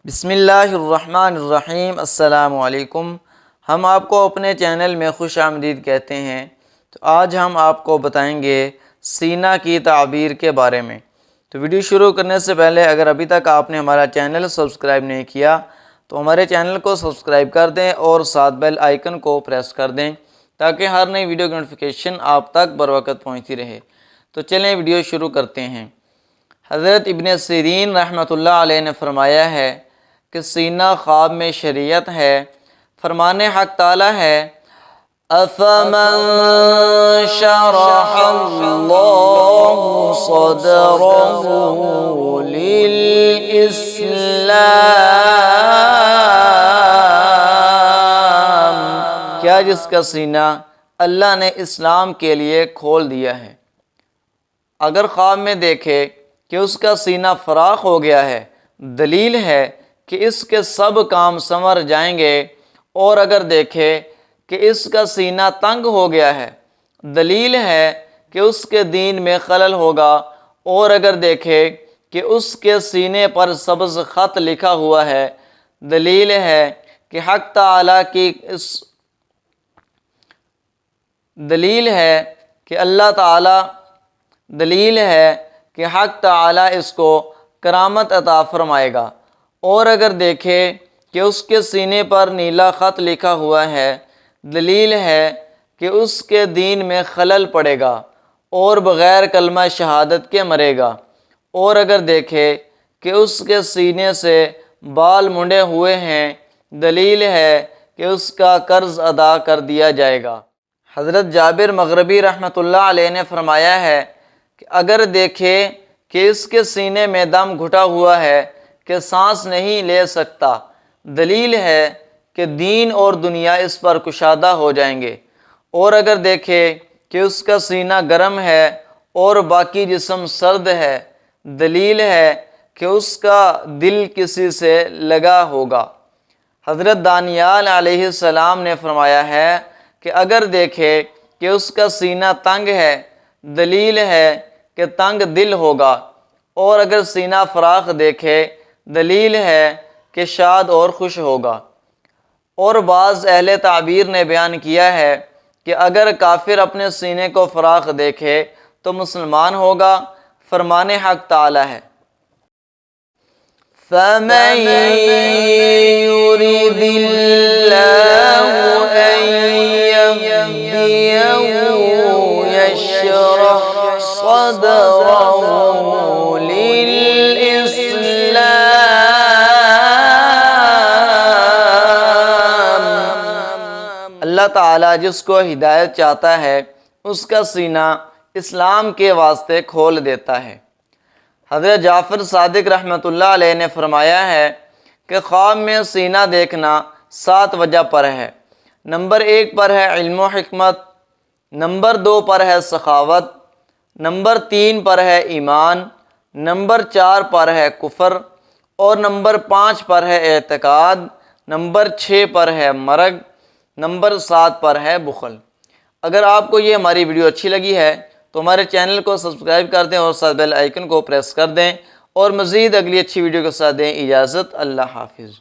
بسم اللہ الرحمن الرحیم۔ السلام علیکم۔ ہم آپ کو اپنے چینل میں خوش آمدید کہتے ہیں۔ تو آج ہم آپ کو بتائیں گے سینہ کی تعبیر کے بارے میں۔ تو ویڈیو شروع کرنے سے پہلے اگر ابھی تک آپ نے ہمارا چینل سبسکرائب نہیں کیا تو ہمارے چینل کو سبسکرائب کر دیں اور ساتھ بیل آئیکن کو پریس کر دیں تاکہ ہر نئی ویڈیو کی نوٹیفیکیشن آپ تک بر وقت پہنچتی رہے۔ تو چلیں ویڈیو شروع کرتے ہیں۔ حضرت ابن سیرین رحمۃ اللہ علیہ نے فرمایا ہے کہ سینہ خواب میں شریعت ہے۔ فرمان حق تعالی ہے أَفَمَنْ شَرَحَ اللَّهُ صَدْرَهُ لِلْإِسْلَامِ، کیا جس کا سینہ اللہ نے اسلام کے لیے کھول دیا ہے۔ اگر خواب میں دیکھے کہ اس کا سینہ فراخ ہو گیا ہے، دلیل ہے کہ اس کے سب کام سنور جائیں گے، اور اگر دیکھے کہ اس کا سینہ تنگ ہو گیا ہے، دلیل ہے کہ اس کے دین میں خلل ہوگا، اور اگر دیکھے کہ اس کے سینے پر سبز خط لکھا ہوا ہے، دلیل ہے کہ حق تعالیٰ کی دلیل ہے کہ حق تعالیٰ اس کو کرامت عطا فرمائے گا، اور اگر دیکھے کہ اس کے سینے پر نیلا خط لکھا ہوا ہے، دلیل ہے کہ اس کے دین میں خلل پڑے گا اور بغیر کلمہ شہادت کے مرے گا، اور اگر دیکھے کہ اس کے سینے سے بال منڈے ہوئے ہیں، دلیل ہے کہ اس کا قرض ادا کر دیا جائے گا۔ حضرت جابر مغربی رحمۃ اللہ علیہ نے فرمایا ہے کہ اگر دیکھے کہ اس کے سینے میں دم گھٹا ہوا ہے کہ سانس نہیں لے سکتا، دلیل ہے کہ دین اور دنیا اس پر کشادہ ہو جائیں گے، اور اگر دیکھے کہ اس کا سینہ گرم ہے اور باقی جسم سرد ہے، دلیل ہے کہ اس کا دل کسی سے لگا ہوگا۔ حضرت دانیال علیہ السلام نے فرمایا ہے کہ اگر دیکھے کہ اس کا سینہ تنگ ہے، دلیل ہے کہ تنگ دل ہوگا، اور اگر سینہ فراخ دیکھے، دلیل ہے کہ شاد اور خوش ہوگا۔ اور بعض اہل تعبیر نے بیان کیا ہے کہ اگر کافر اپنے سینے کو فراخ دیکھے تو مسلمان ہوگا۔ فرمان حق تعالی ہے فَمَن يُرِدِ اللَّهُ أَن يَهْدِيَهُ يَشْرَحْ صَدْرَهُ اللہ تعالیٰ جس کو ہدایت چاہتا ہے اس کا سینہ اسلام کے واسطے کھول دیتا ہے۔ حضرت جعفر صادق رحمۃ اللہ علیہ نے فرمایا ہے کہ خواب میں سینہ دیکھنا 7 وجہ پر ہے۔ نمبر 1 پر ہے علم و حکمت، نمبر 2 پر ہے سخاوت، نمبر 3 پر ہے ایمان، نمبر 4 پر ہے کفر، اور نمبر 5 پر ہے اعتقاد، نمبر 6 پر ہے مرگ، نمبر 7 پر ہے بخل۔ اگر آپ کو یہ ہماری ویڈیو اچھی لگی ہے تو ہمارے چینل کو سبسکرائب کر دیں اور ساتھ بیل آئیکن کو پریس کر دیں، اور مزید اگلی اچھی ویڈیو کے ساتھ دیں اجازت۔ اللہ حافظ۔